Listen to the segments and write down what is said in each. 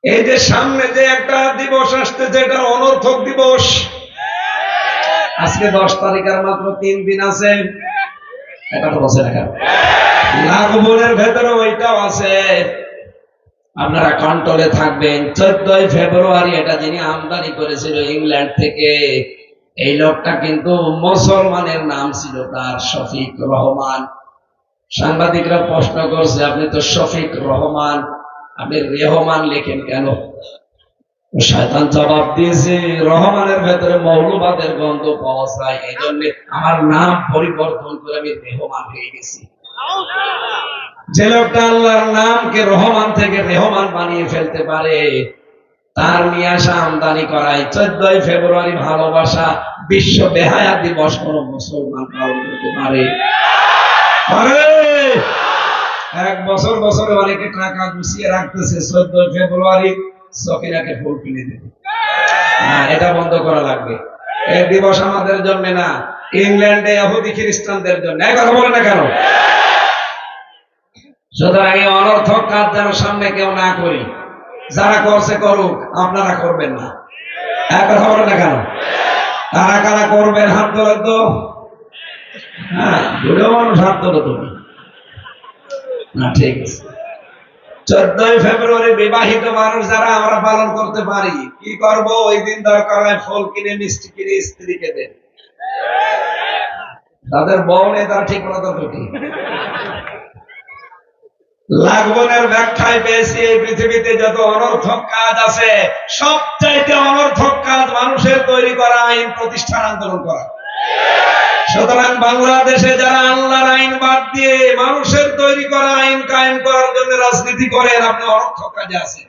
এই যে সামনে যে একটা দিবস আসতেছে, এটা অনর্থক দিবস। আজকে 10 তারিখের মাত্র 3 দিন আছে। এটা তো বসে রাখা লাগবনের ভেতরে ওইটাও আছে। আপনারা কন্ট্রোলে থাকবেন। 14 ফেব্রুয়ারি এটা যিনি আমদানি করেছিল ইংল্যান্ড থেকে, এই লোকটা কিন্তু মুসলমানের নাম ছিল তার শফিক রহমান। সাংবাদিকরা প্রশ্ন করছে, আপনি তো শফিক রহমান, আপনি রেহমান লেখেন কেন? শয়তান জবাব দিয়েছে, রহমানের ভেতরে মৌলবাদের গন্ধ পাওয়া যায়, এই জন্য আমার নাম পরিবর্তন করে আমি রেহমান হয়ে গেছি। যে লোকটা আল্লাহর নামকে রহমান থেকে রেহমান বানিয়ে ফেলতে পারে, তার নিয়ে আসা আমদানি করায় 14 ফেব্রুয়ারি ভালোবাসা বিশ্ব বেহায়া দিবস কোন মুসলমান পালন করতে পারে? এক বছর বছরে অনেকে টাকা গুছিয়ে রাখতেছে, 14 ফেব্রুয়ারি সকিনাকে ফুল কিনে দেবে। এটা বন্ধ করা লাগবে। এই দিবস আমাদের জন্য না, ইংল্যান্ডে ইহুদি খ্রিস্টানদের জন্য। এই কথা বলে না কেন? সুতরাং এই অনর্থক কাজ যেন সামনে কেউ না করি। যারা করছে করুক, আপনারা করবেন না। এক কথা বলে না কেন? কারা কারা করবেন হাত তোলেন তো। হ্যাঁ, দুটো মানুষ হাত তোলো তুমি। না, ঠিক আছে। 14 ফেব্রুয়ারি বিবাহিত মানুষ যারা আমরা পালন করতে পারি, কি করব? ওই দিন দরকার হয় ফল কিনে মিষ্টি কিনে স্ত্রীকে দেন। তাদের বউ নেই, তারা ঠিক মতো কি লাগবনের ব্যাখ্যায় পেয়েছি, এই পৃথিবীতে যত অনর্থক কাজ আছে, সবচাইতে অনর্থক কাজ মানুষের তৈরি করা আইন প্রতিষ্ঠান আন্দোলন করা। সুতরাং বাংলাদেশে যারা আল্লাহর আইন বাদ দিয়ে মানুষের তৈরি করা আইন কায়েম করার জন্য রাজনীতি করেন, আপনি অনর্থক কাজে আছেন।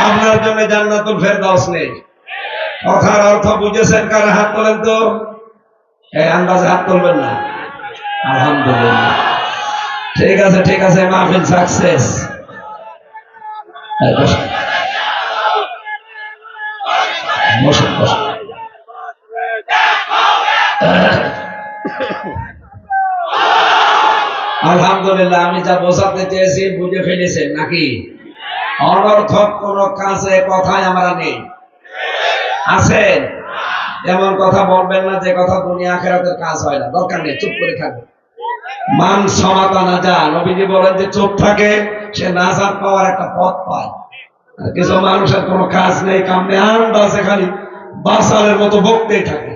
আপনার জন্য জান্নাতুল ফেরদাউস নেই। কথার অর্থ বুঝেছেন? কারা হাত তোলেন তো। এই আন্দাজে হাত তুলবেন না। আলহামদুলিল্লাহ, ঠিক আছে, ঠিক আছে, মাহফিল সাকসেস। বসুন বসুন। আলহামদুলিল্লাহ, আমি যা বোঝাতে চেয়েছি বুঝে ফেলেছেন নাকি? অনর্থক কোন কাজে কথায় আমরা নেই। আছেন? এমন কথা বলবেন না যে কথা দুনিয়া আখিরাতের কাজ হয় না। দরকার নেই, চুপ করে থাকবে। মান সমাতা না যা, নবীজি বলেন যে চুপ থাকে সে নাজাত পাওয়ার একটা পথ পায়। কিছু মানুষের কোনো কাজ নেই, কাম নেই, আন্দাজে খালি বাসালের মতো বকতেই থাকে।